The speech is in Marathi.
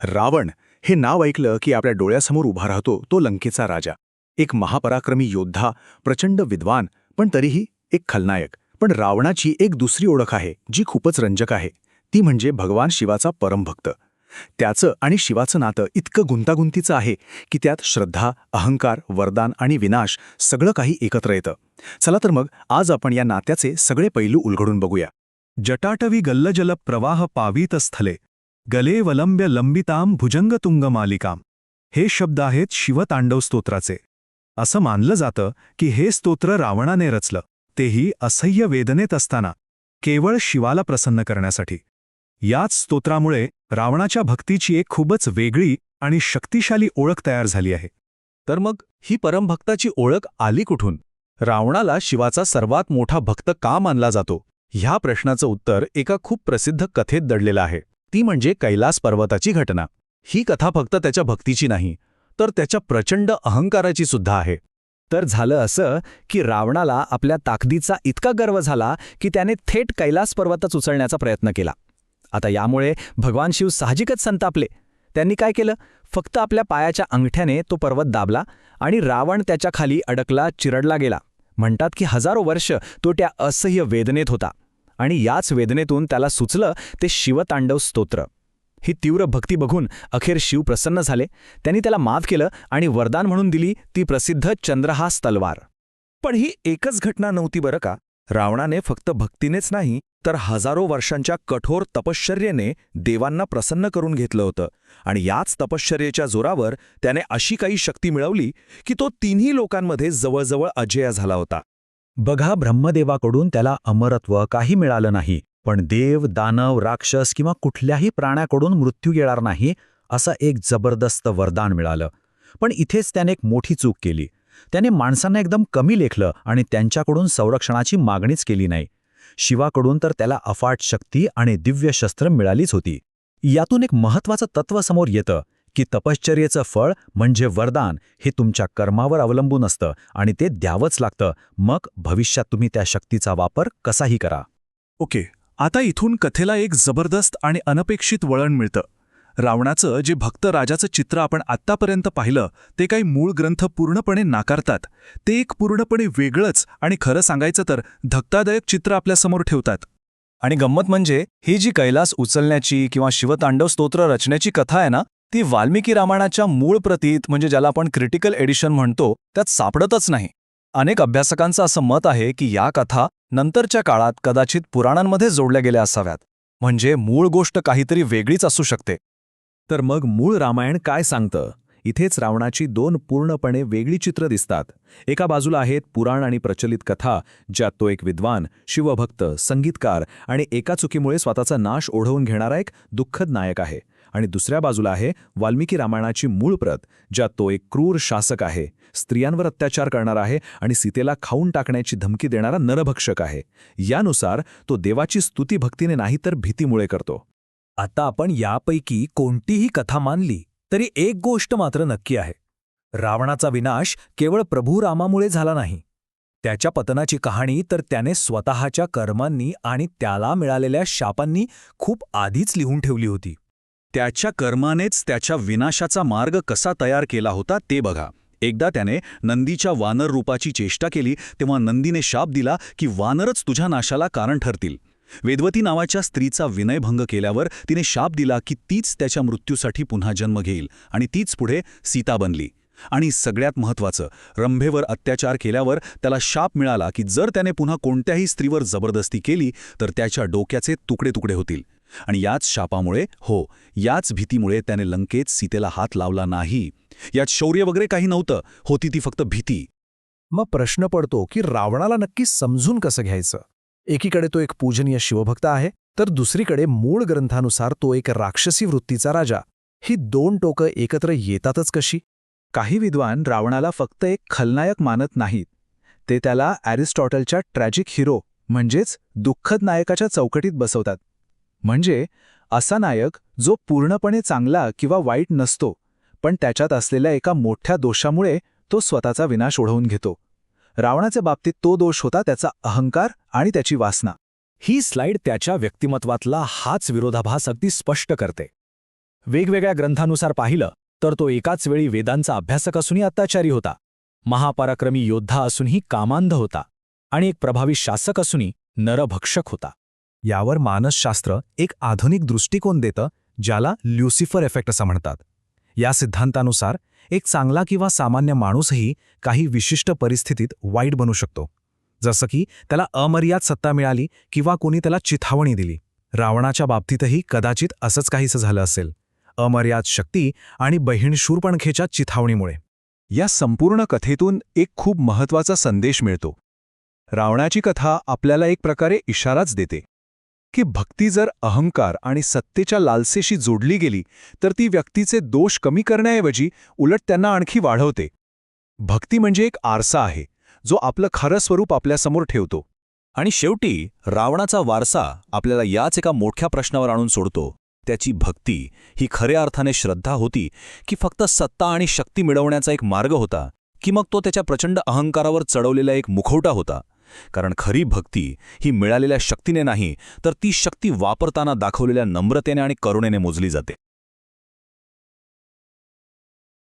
रावण हे नाव ऐकलं की आपल्या डोळ्यासमोर उभा राहतो तो लंकेचा राजा. एक महापराक्रमी योद्धा, प्रचंड विद्वान, पण तरीही एक खलनायक. पण रावणाची एक दुसरी ओळख आहे जी खूपच रंजक आहे. ती म्हणजे भगवान शिवाचा परमभक्त. त्याचं आणि शिवाचं नातं इतकं गुंतागुंतीचं आहे की त्यात श्रद्धा, अहंकार, वरदान आणि विनाश सगळं काही एकत्र येतं. चला तर मग आज आपण या नात्याचे सगळे पैलू उलगडून बघूया. जटाटवी गल्लजल प्रवाह पावितस्थले गले वलंब्य लंबिताम भुजंगतुंगमालिकाम. हे शब्द आहेत शिवतांडव स्तोत्राचे. असं मानलं जातं की हे स्तोत्र रावणाने रचलं, तेही असह्य वेदनेत असताना, केवळ शिवाला प्रसन्न करण्यासाठी. याच स्तोत्रामुळे रावणाच्या भक्तीची एक खूपच वेगळी आणि शक्तिशाली ओळख तयार झाली आहे. तर मग ही परमभक्ताची ओळख आली कुठून? रावणाला शिवाचा सर्वात मोठा भक्त का मानला जातो? ह्या प्रश्नाचं उत्तर एका खूप प्रसिद्ध कथेत दडलेलं आहे. ती म्हणजे कैलास पर्वताची घटना. ही कथा फक्त त्याच्या भक्तीची नाही, तर त्याच्या प्रचंड अहंकाराची सुद्धा आहे. तर झालं असं की रावणाला आपल्या ताकदीचा इतका गर्व झाला की त्याने थेट कैलास पर्वतच उचलण्याचा प्रयत्न केला. आता यामुळे भगवान शिव साहजिकच संतापले. त्यांनी काय केलं? फक्त आपल्या पायाच्या अंगठ्याने तो पर्वत दाबला आणि रावण त्याच्या खाली अडकला, चिरडला गेला. म्हणतात की हजारो वर्ष तो त्या असह्य वेदनेत होता आणि याच वेदनेतून त्याला सुचलं ते शिवतांडव स्तोत्र. ही तीव्र भक्ती बघून अखेर शिव प्रसन्न झाले. त्यांनी त्याला माफ केलं आणि वरदान म्हणून दिली ती प्रसिद्ध चंद्रहास तलवार. पण ही एकच घटना नव्हती बरं का. रावणाने फक्त भक्तीनेच नाही, तर हजारो वर्षांच्या कठोर तपश्चर्येने देवांना प्रसन्न करून घेतलं होतं. आणि याच तपश्चर्येच्या जोरावर त्याने अशी काही शक्ती मिळवली की तो तिन्ही लोकांमध्ये जवळजवळ अजेय झाला होता. बघा, ब्रह्मदेवाकडून त्याला अमरत्व काही मिळालं नाही, पण देव, दानव, राक्षस किंवा कुठल्याही प्राण्याकडून मृत्यू येणार नाही असं एक जबरदस्त वरदान मिळालं. पण इथेच त्याने एक मोठी चूक केली. त्याने माणसांना एकदम कमी लेखलं आणि त्यांच्याकडून संरक्षणाची मागणीच केली नाही. शिवाकडून तर त्याला अफाट शक्ती आणि दिव्य शस्त्र मिळालीच होती. यातून एक महत्त्वाचं तत्त्व समोर येतं की तपश्चर्येचं फळ म्हणजे वरदान हे तुमच्या कर्मावर अवलंबून असतं आणि ते द्यावंच लागतं. मग भविष्यात तुम्ही त्या शक्तीचा वापर कसाही करा. ओके, आता इथून कथेला एक जबरदस्त आणि अनपेक्षित वळण मिळतं. रावणाचं जे भक्त राजाचं चित्र आपण आत्तापर्यंत पाहिलं ते काही मूळ ग्रंथ पूर्णपणे नाकारतात. ते एक पूर्णपणे वेगळंच आणि खरं सांगायचं तर धक्कादायक चित्र आपल्यासमोर ठेवतात. आणि गंमत म्हणजे ही जी कैलास उचलण्याची किंवा शिवतांडव स्तोत्र रचण्याची कथा आहे ना, ती वाल्मिकी रामायणाच्या मूळ प्रतीत म्हणजे ज्याला आपण क्रिटिकल एडिशन म्हणतो त्यात सापडतच नाही. अनेक अभ्यासकांचं असं मत आहे की या कथा नंतरच्या काळात कदाचित पुराणांमध्ये जोडल्या गेल्या असाव्यात. म्हणजे मूळ गोष्ट काहीतरी वेगळीच असू शकते. तर मग मूळ रामायण काय सांगतं? इथेच रावणाची दोन पूर्णपणे वेगळी चित्र दिसतात. एका बाजूला आहेत पुराण आणि प्रचलित कथा, ज्यात तो एक विद्वान, शिवभक्त, संगीतकार आणि एका चुकीमुळे स्वतःचा नाश ओढवून घेणारा एक दुःखद नायक आहे. आणि दुसऱ्या बाजूला आहे वाल्मिकी रामायणाची मूळ प्रत, ज्यात तो एक क्रूर शासक आहे, स्त्रियांवर अत्याचार करणारा आहे आणि सीतेला खाऊन टाकण्याची धमकी देणारा नरभक्षक आहे. यानुसार तो देवाची स्तुती भक्तीने नाही तर भीतीमुळे करतो. आता आपण यापैकी कोणतीही कथा मानली तरी एक गोष्ट मात्र नक्की आहे. रावणाचा विनाश केवळ प्रभू रामामुळे झाला नाही. त्याच्या पतनाची कहाणी तर त्याने स्वतःच्या कर्मांनी आणि त्याला मिळालेल्या शापांनी खूप आधीच लिहून ठेवली होती. त्याच्या कर्मानेच त्याच्या विनाशाचा मार्ग कसा तयार केला होता ते बघा. एकदा त्याने नंदीच्या वानर रूपाची चेष्टा केली तेव्हा नंदीने शाप दिला की वानरच तुझ्या नाशाला कारण ठरतील. वेदवती नावाच्या स्त्रीचा विनयभंग केल्यावर तिने शाप दिला की तीच त्याच्या मृत्यूसाठी पुन्हा जन्म घेईल आणि तीच पुढे सीता बनली. आणि सगळ्यात महत्त्वाचं, रंभेवर अत्याचार केल्यावर त्याला शाप मिळाला की जर त्याने पुन्हा कोणत्याही स्त्रीवर जबरदस्ती केली तर त्याच्या डोक्याचे तुकडे तुकडे होतील. आणि याच शापामुळे, याच भीतीमुळे त्याने लंकेत सीतेला हात लावला नाही. यात शौर्य वगैरे काही नव्हतं, होती ती फक्त भीती. मग प्रश्न पडतो की रावणाला नक्की समजून कसं घ्यायचं? एकीकडे तो एक पूजनीय शिवभक्त आहे, तर दुसरीकडे मूळ ग्रंथानुसार तो एक राक्षसी वृत्तीचा राजा. ही दोन टोकं एकत्र येतातच कशी? काही विद्वान रावणाला फक्त एक खलनायक मानत नाहीत. ते त्याला ॲरिस्टॉटलच्या ट्रॅजिक हिरो म्हणजेच दुःखद नायकाच्या चौकटीत बसवतात. म्हणजे असा नायक जो पूर्णपणे चांगला किंवा वाईट नसतो, पण त्याच्यात असलेल्या एका मोठ्या दोषामुळे तो स्वतःचा विनाश ओढवून घेतो. रावणाच्या बाबतीत तो दोष होता त्याचा अहंकार आणि त्याची वासना. ही स्लाइड त्याच्या व्यक्तिमत्वातला हाच विरोधाभास अगदी स्पष्ट करते. वेगवेगळ्या ग्रंथानुसार पाहिलं तर तो एकाच वेळी वेदांचा अभ्यासक असूनही अत्याचारी होता, महापराक्रमी योद्धा असूनही कामांध होता आणि एक प्रभावी शासक असूनही नरभक्षक होता. यावर मानसशास्त्र एक आधुनिक दृष्टिकोन देतं, ज्याला ल्युसिफर इफेक्ट असं म्हणतात. या सिद्धांतानुसार एक चांगला किंवा सामान्य माणूसही काही विशिष्ट परिस्थितीत वाईट बनू शकतो, जसं की त्याला अमर्याद सत्ता मिळाली किंवा कोणी त्याला चिथावणी दिली. रावणाच्या बाबतीतही कदाचित असंच काहीसं झालं असेल, अमर्याद शक्ती आणि बहीण शूरपणखेच्या चिथावणीमुळे. या संपूर्ण कथेतून एक खूप महत्वाचा संदेश मिळतो. रावणाची कथा आपल्याला एक प्रकारे इशाराच देते की भक्ती जर अहंकार आणि सत्तेच्या लालसेशी जोडली गेली तर ती व्यक्तीचे दोष कमी करण्याऐवजी उलट त्यांना आणखी वाढवते. भक्ती म्हणजे एक आरसा आहे जो आपलं खरं स्वरूप आपल्यासमोर ठेवतो. आणि शेवटी रावणाचा वारसा आपल्याला याच एका मोठ्या प्रश्नावर आणून सोडतो, त्याची भक्ती ही खऱ्या अर्थाने श्रद्धा होती की फक्त सत्ता आणि शक्ती मिळवण्याचा एक मार्ग होता, की मग तो त्याच्या प्रचंड अहंकारावर चढवलेला एक मुखवटा होता. कारण खरी भक्ती ही मिळालेल्या शक्तीने नाही, तर ती शक्ती वापरताना दाखवलेल्या नम्रतेने आणि करुणेने मोजली जाते.